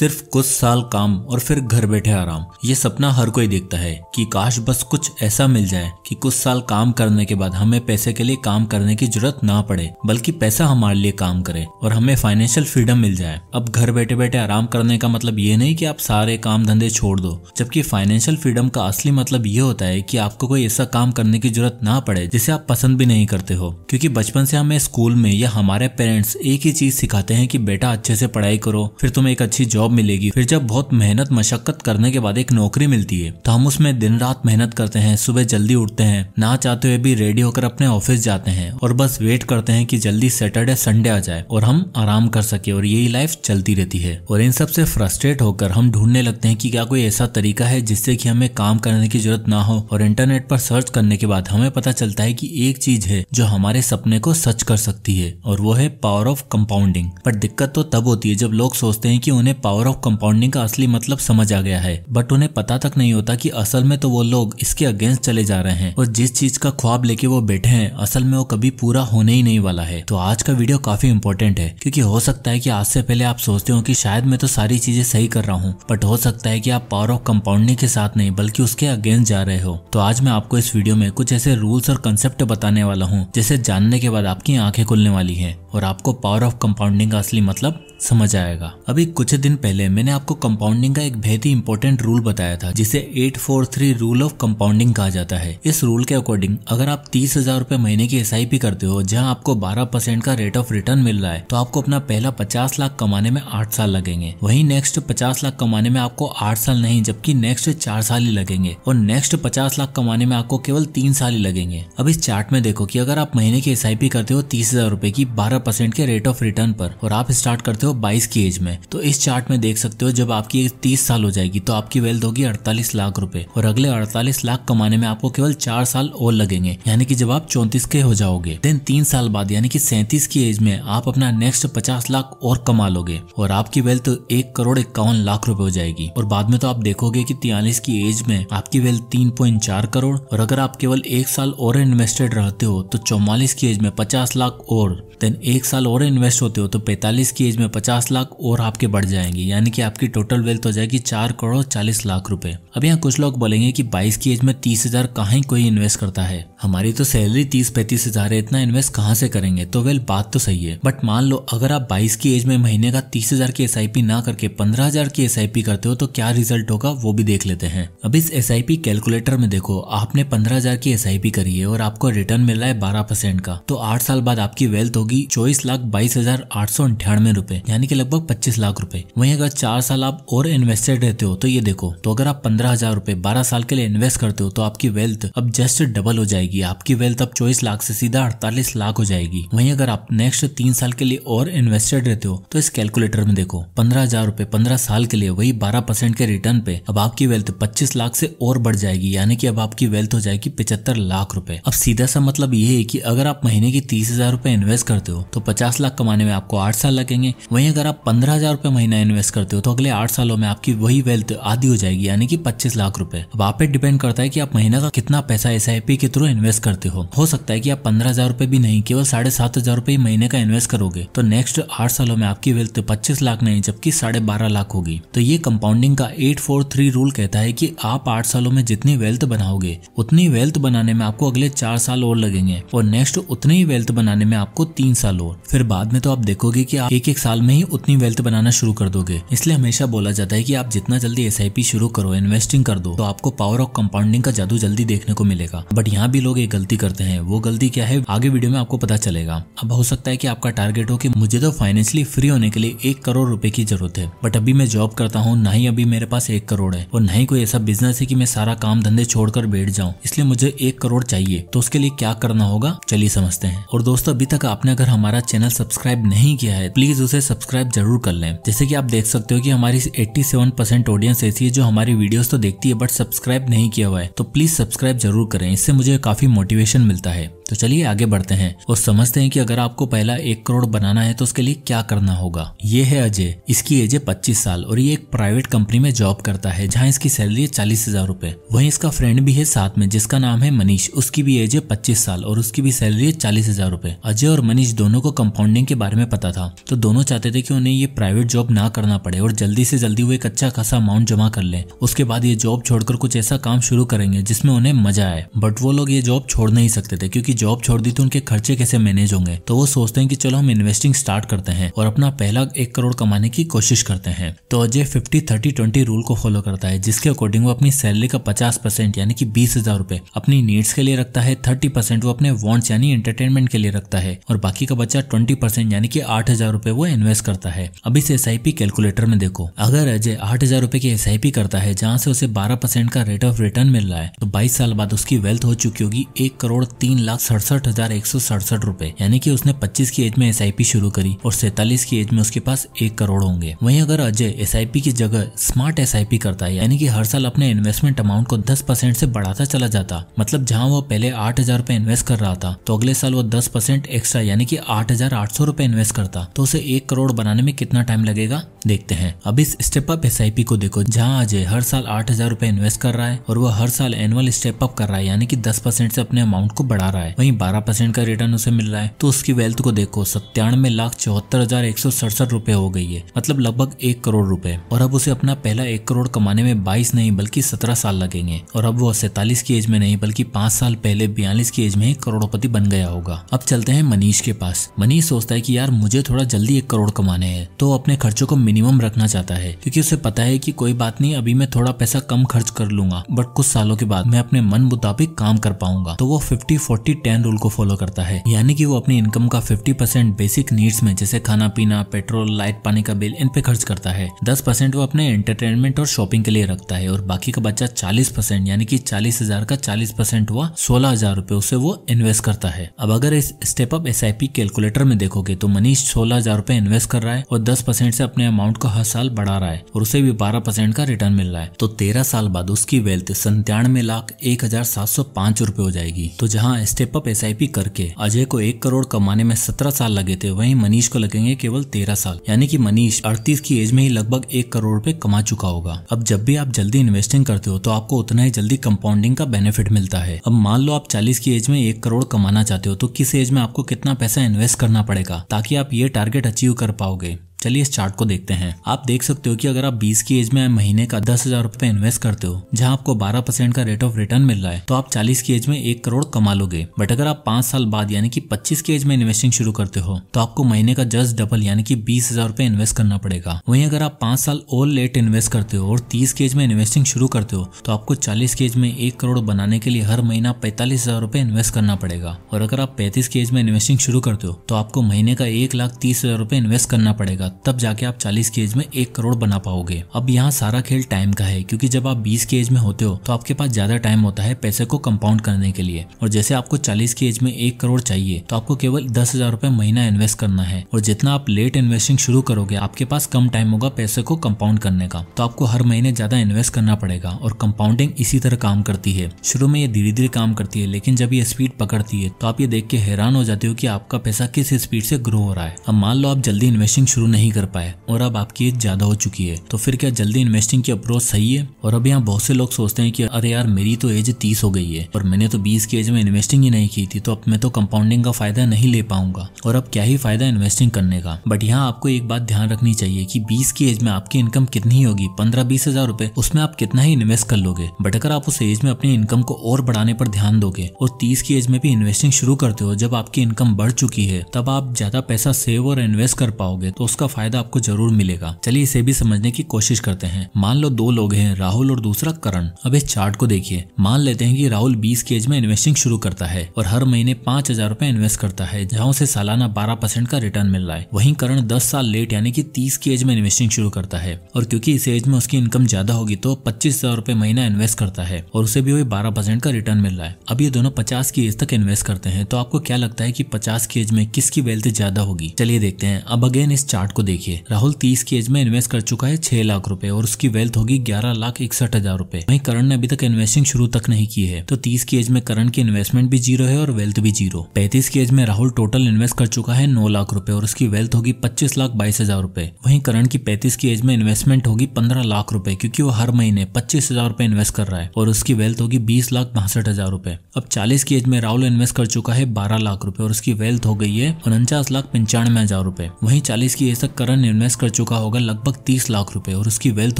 सिर्फ कुछ साल काम और फिर घर बैठे आराम, ये सपना हर कोई देखता है कि काश बस कुछ ऐसा मिल जाए कि कुछ साल काम करने के बाद हमें पैसे के लिए काम करने की जरूरत ना पड़े, बल्कि पैसा हमारे लिए काम करे और हमें फाइनेंशियल फ्रीडम मिल जाए। अब घर बैठे बैठे आराम करने का मतलब ये नहीं कि आप सारे काम धंधे छोड़ दो, जबकि फाइनेंशियल फ्रीडम का असली मतलब ये होता है कि आपको कोई ऐसा काम करने की जरूरत ना पड़े जिसे आप पसंद भी नहीं करते हो। क्योंकि बचपन से हमें स्कूल में या हमारे पेरेंट्स एक ही चीज सिखाते हैं कि बेटा अच्छे से पढ़ाई करो, फिर तुम्हें एक अच्छी जॉब मिलेगी। फिर जब बहुत मेहनत मशक्कत करने के बाद एक नौकरी मिलती है तो हम उसमें दिन रात मेहनत करते हैं, सुबह जल्दी उठते हैं, ना चाहते हुए भी रेडी होकर अपने ऑफिस जाते हैं और बस वेट करते हैं कि जल्दी सैटरडे संडे आ जाए और हम आराम कर सके, और यही लाइफ चलती रहती है। और इन सब से फ्रस्ट्रेट होकर हम ढूंढने लगते हैं कि क्या कोई ऐसा तरीका है जिससे कि हमें काम करने की जरूरत ना हो। और इंटरनेट पर सर्च करने के बाद हमें पता चलता है कि एक चीज है जो हमारे सपने को सच कर सकती है, और वो है पावर ऑफ कंपाउंडिंग। पर दिक्कत तो तब होती है जब लोग सोचते हैं कि उन्हें पावर ऑफ कंपाउंडिंग का असली मतलब समझ आ गया है, बट उन्हें पता तक नहीं होता कि असल में तो वो लोग इसके अगेंस्ट चले जा रहे हैं और जिस चीज का ख्वाब लेके वो बैठे हैं असल में वो कभी पूरा होने ही नहीं वाला है। तो आज का वीडियो काफी इंपॉर्टेंट है, क्योंकि हो सकता है कि आज से पहले आप सोचते हो कि शायद मैं तो सारी चीजें सही कर रहा हूँ, बट हो सकता है कि आप पावर ऑफ कंपाउंडिंग के साथ नहीं बल्कि उसके अगेंस्ट जा रहे हो। तो आज मैं आपको इस वीडियो में कुछ ऐसे रूल्स और कंसेप्ट बताने वाला हूँ जिसे जानने के बाद आपकी आंखें खुलने वाली हैं और आपको पावर ऑफ कंपाउंडिंग का असली मतलब समझ आएगा। अभी कुछ दिन पहले मैंने आपको कंपाउंडिंग का एक बेहद ही इंपॉर्टेंट रूल बताया था जिसे 843 रूल ऑफ कंपाउंडिंग कहा जाता है। इस रूल के अकॉर्डिंग अगर आप 30,000 रुपए महीने की SIP करते हो जहां आपको 12% का रेट ऑफ रिटर्न मिल रहा है, तो आपको अपना पहला 50 लाख कमाने में 8 साल लगेंगे। वहीं नेक्स्ट 50 लाख कमाने में आपको 8 साल नहीं जबकि नेक्स्ट 4 साल ही लगेंगे, और नेक्स्ट 50 लाख कमाने में आपको केवल 3 साल ही लगेंगे। अब इस चार्ट में देखो कि अगर आप महीने की SIP करते हो 30,000 रुपए की 12% के रेट ऑफ रिटर्न पर और आप स्टार्ट करते हो 22 की एज में, तो इस चार्ट में देख सकते हो जब आपकी एज 30 साल हो जाएगी तो आपकी वेल्थ होगी 48 लाख रुपए, और अगले 48 लाख कमाने में आपको केवल 4 साल और लगेंगे, यानी कि जब आप 34 के हो जाओगे देन 3 साल बाद यानी कि 37 की एज में आप अपना नेक्स्ट 50 लाख और कमा लोगे और आपकी वेल्थ 1,51,00,000 रुपए हो जाएगी। और बाद में तो आप देखोगे कि 43 की एज में आपकी वेल्थ 3.4 करोड़, और अगर आप केवल 1 साल और इन्वेस्टेड रहते हो तो 44 की एज में 50 लाख और देन 1 साल और इन्वेस्ट होते हो तो 45 की एज में 50 लाख और आपके बढ़ जाएंगे, यानी कि आपकी टोटल वेल्थ हो जाएगी 4,40,00,000 रुपए। अब यहाँ कुछ लोग बोलेंगे कि 22 की एज में 30,000 कहाँ कोई इन्वेस्ट करता है, हमारी तो सैलरी 30-35 हजार है, इतना इन्वेस्ट कहाँ से करेंगे। तो वेल बात तो सही है, बट मान लो अगर आप 22 की एज में महीने का 30,000 की SIP ना करके 15,000 की SIP करते हो तो क्या रिजल्ट होगा वो भी देख लेते हैं। अब इस SIP कैलकुलेटर में देखो, आपने 15,000 की SIP करी है और आपको रिटर्न मिल रहा है 12% का, तो 8 साल बाद आपकी वेल्थ होगी 24,22,898 रुपए, यानी कि लगभग 25 लाख रुपए। वहीं अगर 4 साल आप और इन्वेस्टेड रहते हो तो ये देखो, तो अगर आप 15,000 रुपए 12 साल के लिए इन्वेस्ट करते हो तो आपकी वेल्थ अब जस्ट डबल हो जाएगी, आपकी वेल्थ अब 24 लाख से सीधा 48 लाख हो जाएगी। वहीं अगर आप नेक्स्ट 3 साल के लिए और इन्वेस्टेड रहते हो तो इस कैलकुलेटर में देखो, 15,000 रुपए 15 साल के लिए वही 12% के रिटर्न पे अब आपकी वेल्थ 25 लाख से और बढ़ जाएगी, यानी कि अब आपकी वेल्थ हो जाएगी 75 लाख रुपए। अब सीधा सा मतलब ये है कि अगर आप महीने की 30,000 रुपए इन्वेस्ट करते हो तो 50 लाख कमाने में आपको 8 साल लगेंगे। वहीं अगर आप 15,000 रुपए महीना इन्वेस्ट करते हो तो अगले 8 सालों में आपकी वही वेल्थ आधी हो जाएगी, यानी कि 25 लाख रुपए। अब आप पे डिपेंड करता है कि आप महीना का कितना पैसा SIP के थ्रू इन्वेस्ट करते हो सकता है कि आप 15,000 रुपए भी नहीं केवल 7,500 रुपए महीने का इन्वेस्ट करोगे तो नेक्स्ट 8 सालों में आपकी वेल्थ 25 लाख नहीं जबकि 12.5 लाख होगी। तो ये कंपाउंडिंग का 843 रूल कहता है कि आप 8 सालों में जितनी वेल्थ बनाओगे उतनी वेल्थ बनाने में आपको अगले 4 साल और लगेंगे और नेक्स्ट उतनी ही वेल्थ बनाने में आपको 3 साल और, फिर बाद में तो आप देखोगे कि आप एक साल में ही उतनी वेल्थ बनाना शुरू कर दोगे। इसलिए हमेशा बोला जाता है कि आप जितना जल्दी SIP शुरू करो, इन्वेस्टिंग कर दो, तो आपको पावर ऑफ कंपाउंडिंग का जादू जल्दी देखने को मिलेगा। बट यहाँ भी लोग एक गलती करते हैं, वो गलती क्या है आगे वीडियो में आपको पता चलेगा। अब हो सकता है कि आपका टारगेट हो कि मुझे तो फाइनेंशियली फ्री होने के लिए 1 करोड़ रुपए की जरूरत है, बट अभी मैं जॉब करता हूँ, ना ही अभी मेरे पास 1 करोड़ है और ना ही कोई ऐसा बिजनेस है कि मैं सारा काम धंधे छोड़कर बैठ जाऊँ, इसलिए मुझे 1 करोड़ चाहिए। तो उसके लिए क्या करना होगा चलिए समझते हैं। और दोस्तों, अभी तक आपने अगर हमारा चैनल सब्सक्राइब नहीं किया है प्लीज उसे सब्सक्राइब जरूर कर लें। जैसे कि आप देख सकते हो कि हमारी 87% ऑडियंस ऐसी है जो हमारी वीडियोस तो देखती है बट सब्सक्राइब नहीं किया हुआ है, तो प्लीज सब्सक्राइब जरूर करें, इससे मुझे काफी मोटिवेशन मिलता है। तो चलिए आगे बढ़ते हैं और समझते हैं कि अगर आपको पहला 1 करोड़ बनाना है तो उसके लिए क्या करना होगा। ये है अजय, इसकी एज है 25 साल और ये एक प्राइवेट कंपनी में जॉब करता है जहाँ इसकी सैलरी है 40,000 रुपए। वहीं इसका फ्रेंड भी है साथ में जिसका नाम है मनीष, उसकी भी एज है 25 साल और उसकी भी सैलरी है 40,000 रुपए। अजय और मनीष दोनों को कंपाउंडिंग के बारे में पता था, तो दोनों चाहते चाहते थे कि उन्हें ये प्राइवेट जॉब ना करना पड़े और जल्दी से जल्दी वो एक अच्छा खासा अमाउंट जमा कर लें। उसके बाद ये जॉब छोड़कर कुछ ऐसा काम शुरू करेंगे जिसमें उन्हें मजा आए। बट वो लोग ये जॉब छोड़ नहीं सकते थे क्योंकि जॉब छोड़ दी तो उनके खर्चे कैसे मैनेज होंगे। तो वो सोचते हैं कि चलो हम इन्वेस्टिंग स्टार्ट करते हैं और अपना पहला 1 करोड़ कमाने की कोशिश करते हैं। तो अजय 50-30-20 रूल को फॉलो करता है, जिसके अकॉर्डिंग वो अपनी सैलरी का 50% यानी कि 20,000 रुपए अपनी नीड्स के लिए रखता है, 30% वो अपने वांट्स यानी एंटरटेनमेंट के लिए रखता है और बाकी का बचा 20% यानी कि 8,000 रुपए वो इन्वेस्ट करता है। अब इस SIP कैलकुलेटर में देखो, अगर अजय 8,000 रुपए की SIP करता है जहां से उसे 12% का रेट ऑफ रिटर्न मिल रहा है, तो 22 साल बाद उसकी वेल्थ हो चुकी होगी 1,03,67,167 रुपए, यानी कि उसने 25 की एज में SIP शुरू करी और 47 की एज में उसके पास 1 करोड़ होंगे। वहीं अगर अजय SIP की जगह स्मार्ट SIP करता है, यानी कि हर साल अपने इन्वेस्टमेंट अमाउंट को 10% से बढ़ाता चला जाता, मतलब जहां वो पहले 8,000 रुपए इन्वेस्ट कर रहा था तो अगले साल वो 10% एक्स्ट्रा यानी कि 8,800 रुपए इन्वेस्ट करता, तो उसे 1 करोड़ बनाने में कितना टाइम लगेगा देखते हैं। अब इस स्टेप अप SIP को देखो, जहां अजय हर साल 8,000 रुपए इन्वेस्ट कर रहा है और वो हर साल एनुअल स्टेप अप कर रहा है, यानी कि 10% से अपने अमाउंट को बढ़ा रहा है, वहीं 12% का रिटर्न उसे मिल रहा है। तो उसकी वेल्थ को देखो, 97,74,167 रुपए हो गई है, मतलब लगभग 1 करोड़ रुपए। और अब उसे अपना पहला 1 करोड़ कमाने में 22 नहीं बल्कि 17 साल लगेंगे और अब वो 47 की एज में नहीं बल्कि 5 साल पहले 42 की एज में ही करोड़पति बन गया होगा। अब चलते हैं मनीष के पास। मनीष सोचता है कि यार मुझे थोड़ा जल्दी 1 करोड़ कमाने हैं, तो अपने खर्चों को मिनिमम रखना चाहता है क्योंकि उसे पता है कि कोई बात नहीं, अभी मैं थोड़ा पैसा कम खर्च कर लूंगा बट कुछ सालों के बाद मैं अपने मन मुताबिक काम कर पाऊंगा। तो वो 50-40-10 रूल को फॉलो करता है, यानी कि वो अपनी इनकम का 50% बेसिक नीड्स में जैसे खाना पीना, पेट्रोल, लाइट, पानी का बिल, इन पे खर्च करता है। 10% वो अपने एंटरटेनमेंट और शॉपिंग के लिए रखता है और बाकी का बच्चा 40% यानी कि 40,000 का 40% हुआ 16,000 रुपए उसे वो इन्वेस्ट करता है। अब अगर इस स्टेप अप SIP कैलकुलेटर में देखोगे तो मनीष 16,000 रुपए इन्वेस्ट कर रहा है और 10% से अपने अमाउंट को हर साल बढ़ा रहा है और उसे भी 12% का रिटर्न मिल रहा है। तो 13 साल बाद उसकी वेल्थ 97,01,705 रुपए हो जाएगी। तो जहाँ स्टेप अप SIP करके अजय को 1 करोड़ कमाने में 17 साल लगे थे, वहीं मनीष को लगेंगे केवल 13 साल, यानी कि मनीष 38 की एज में ही लगभग 1 करोड़ रुपए कमा चुका होगा। अब जब भी आप जल्दी इन्वेस्टिंग करते हो तो आपको उतना ही जल्दी कंपाउंडिंग का बेनिफिट मिलता है। अब मान लो आप 40 की एज में 1 करोड़ कमाना चाहते हो, तो किस एज में आपको कितना पैसा इन्वेस्ट करना पड़ेगा ताकि आप ये टारगेट अचीव कर पाओगे। चलिए इस चार्ट को देखते हैं। आप देख सकते हो कि अगर आप 20 की एज में महीने का 10,000 रुपए इन्वेस्ट करते हो जहां आपको 12% का रेट ऑफ रिटर्न मिल रहा है, तो आप 40 की एज में 1 करोड़ कमा लोगे। बट अगर आप 5 साल बाद यानी कि 25 की एज में इन्वेस्टिंग शुरू करते हो तो आपको महीने का जस्ट डबल यानी कि 20,000 रुपए इन्वेस्ट करना पड़ेगा। वहीं अगर आप 5 साल और लेट इन्वेस्ट करते हो और 30 की एज में इन्वेस्टिंग शुरू करते हो तो आपको 40 की एज में 1 करोड़ बनाने के लिए हर महीना 45,000 रुपए इन्वेस्ट करना पड़ेगा। और अगर आप 35 की एज में इन्वेस्टिंग शुरू करते हो तो आपको महीने का 1,30,000 रुपए इन्वेस्ट करना पड़ेगा, तब जाके आप 40 की एज में 1 करोड़ बना पाओगे। अब यहाँ सारा खेल टाइम का है क्योंकि जब आप 20 की एज में होते हो तो आपके पास ज्यादा टाइम होता है पैसे को कंपाउंड करने के लिए, और जैसे आपको 40 की एज में 1 करोड़ चाहिए तो आपको केवल 10,000 रुपए महीना इन्वेस्ट करना है। और जितना आप लेट इन्वेस्टिंग शुरू करोगे आपके पास कम टाइम होगा पैसे को कंपाउंड करने का, तो आपको हर महीने ज्यादा इन्वेस्ट करना पड़ेगा। और कंपाउंडिंग इसी तरह काम करती है, शुरू में ये धीरे धीरे काम करती है लेकिन जब ये स्पीड पकड़ती है तो आप ये देख के हैरान हो जाते हो कि आपका पैसा किस स्पीड से ग्रो हो रहा है। अब मान लो आप जल्दी इन्वेस्टिंग शुरू नहीं कर पाए और अब आपकी एज ज्यादा हो चुकी है, तो फिर क्या जल्दी इन्वेस्टिंग की अप्रोच सही है? और अब यहाँ बहुत से लोग सोचते हैं कि अरे यार मेरी तो एज 30 हो गई है और मैंने तो 20 की एज में इन्वेस्टिंग ही नहीं की थी, तो अब मैं तो कंपाउंडिंग का फायदा नहीं ले पाऊंगा और अब क्या ही फायदा इन्वेस्टिंग करने का। बट यहाँ आपको एक बात ध्यान रखनी चाहिए कि 20 की एज में आपकी इनकम कितनी होगी, 15-20 हजार रुपए, उसमें आप कितना ही इन्वेस्ट कर लोगे। बट अगर आप उस एज में अपनी इनकम को और बढ़ाने पर ध्यान दोगे और 30 की एज में भी इन्वेस्टिंग शुरू करते हो जब आपकी इनकम बढ़ चुकी है, तब आप ज्यादा पैसा सेव और इन्वेस्ट कर पाओगे, तो उसका फायदा आपको जरूर मिलेगा। चलिए इसे भी समझने की कोशिश करते हैं। मान लो 2 लोग हैं, राहुल और दूसरा करण। अब इस चार्ट को देखिए, मान लेते हैं कि राहुल 20 की एज में इन्वेस्टिंग शुरू करता है और हर महीने 5,000 रुपए इन्वेस्ट करता है जहां उसे सालाना 12% का रिटर्न मिल रहा है। वहीं करण 10 साल लेट यानी कि 30 की एज में इन्वेस्टिंग शुरू करता है और क्योंकि इस एज में उसकी इनकम ज्यादा होगी तो 25,000 रुपए महीना इन्वेस्ट करता है और उसे भी वही 12% का रिटर्न मिल रहा है। अब ये दोनों 50 की एज तक इन्वेस्ट करते हैं, तो आपको क्या लगता है कि 50 की एज में किसकी वेल्थ ज्यादा होगी? चलिए देखते हैं। अब अगेन इस चार्ट को देखिए, राहुल 30 की एज में इन्वेस्ट कर चुका है 6 लाख रुपए और उसकी वेल्थ होगी 11,61,000 रुपए। वहीं करण ने अभी तक इन्वेस्टिंग शुरू तक नहीं की है, तो 30 की एज में करण की इन्वेस्टमेंट भी 0 है और वेल्थ भी 0। 35 की एज में राहुल टोटल इन्वेस्ट कर चुका है 9 लाख रुपए और उसकी वेल्थ होगी 25,22,000 रुपए। वहीं करण की 35 की एज में इन्वेस्टमेंट होगी 15 लाख रुपए क्योंकि वो हर महीने 25,000 रुपए इन्वेस्ट कर रहा है और उसकी वेल्थ होगी 20,62,000 रुपए। अब 40 की एज में राहुल इन्वेस्ट कर चुका है 12 लाख रुपए और उसकी वेल्थ हो गई है 49,95,000 रुपए। वहीं 40 की एज तक तक करण इन्वेस्ट कर चुका होगा लगभग 30 लाख रुपए और उसकी वेल्थ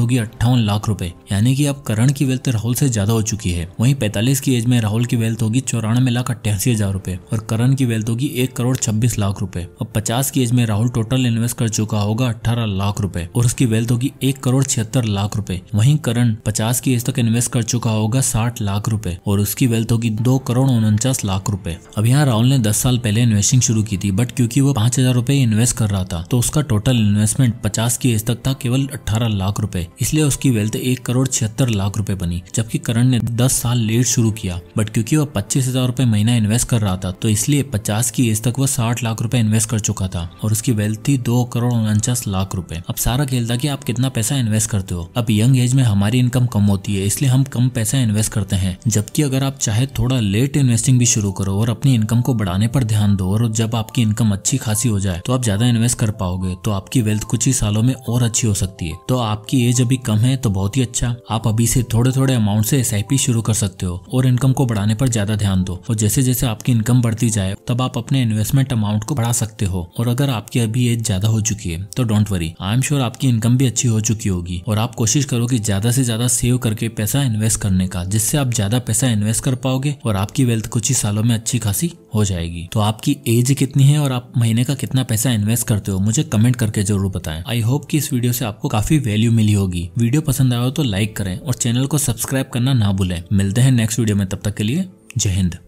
होगी 58 लाख रुपए, यानी कि अब करण की वेल्थ राहुल से ज्यादा हो चुकी है। वहीं 45 की एज में राहुल की वेल्थ होगी 94,88,000 रुपए और करण की वेल्थ होगी 1,26 लाख रुपए। अब 50 की एज में राहुल टोटल इन्वेस्ट कर चुका होगा 18 लाख रुपए और उसकी वेल्थ होगी 1,76 लाख रुपए। वहीं करण 50 की एज तक इन्वेस्ट कर चुका होगा 60 लाख रुपए और उसकी वेल्थ होगी 2,49 लाख रुपए। अब यहाँ राहुल ने 10 साल पहले इन्वेस्टिंग शुरू की थी, बट क्योंकि वो 5,000 रुपए इन्वेस्ट कर रहा था तो उसका टोटल इन्वेस्टमेंट 50 की एज तक था केवल 18 लाख रुपए, इसलिए उसकी वेल्थ 1,76 लाख रुपए बनी। जबकि करण ने 10 साल लेट शुरू किया, बट क्योंकि वो 25,000 रुपए महीना इन्वेस्ट कर रहा था तो इसलिए 50 की एज तक वो 60 लाख रुपए इन्वेस्ट कर चुका था और उसकी वेल्थ थी 2,49 लाख रुपए। अब सारा खेल था कि आप कितना पैसा इन्वेस्ट करते हो। अब यंग एज में हमारी इनकम कम होती है, इसलिए हम कम पैसा इन्वेस्ट करते हैं, जबकि अगर आप चाहे थोड़ा लेट इन्वेस्टिंग भी शुरू करो और अपनी इनकम को बढ़ाने पर ध्यान दो और जब आपकी इनकम अच्छी खासी हो जाए तो आप ज्यादा इन्वेस्ट कर पाओगे, तो आपकी वेल्थ कुछ ही सालों में और अच्छी हो सकती है। तो आपकी एज अभी कम है तो बहुत ही अच्छा, आप अभी से थोड़े थोड़े अमाउंट से SIP शुरू कर सकते हो और इनकम को बढ़ाने पर ज्यादा ध्यान दो। और जैसे जैसे आपकी इनकम बढ़ती जाए तब आप अपने इन्वेस्टमेंट अमाउंट को बढ़ा सकते हो। और अगर आपकी अभी एज ज्यादा हो चुकी है तो don't worry, I am sure आपकी इनकम भी अच्छी हो चुकी होगी और आप कोशिश करो कि ज्यादा से ज्यादा सेव करके पैसा इन्वेस्ट करने का, जिससे आप ज्यादा पैसा इन्वेस्ट कर पाओगे और आपकी वेल्थ कुछ ही सालों में अच्छी खासी हो जाएगी। तो आपकी एज कितनी है और आप महीने का कितना पैसा इन्वेस्ट करते हो, मुझे कमेंट करके जरूर बताएं। आई होप कि इस वीडियो से आपको काफी वैल्यू मिली होगी। वीडियो पसंद आया हो तो लाइक करें और चैनल को सब्सक्राइब करना ना भूलें। मिलते हैं नेक्स्ट वीडियो में, तब तक के लिए जय हिंद।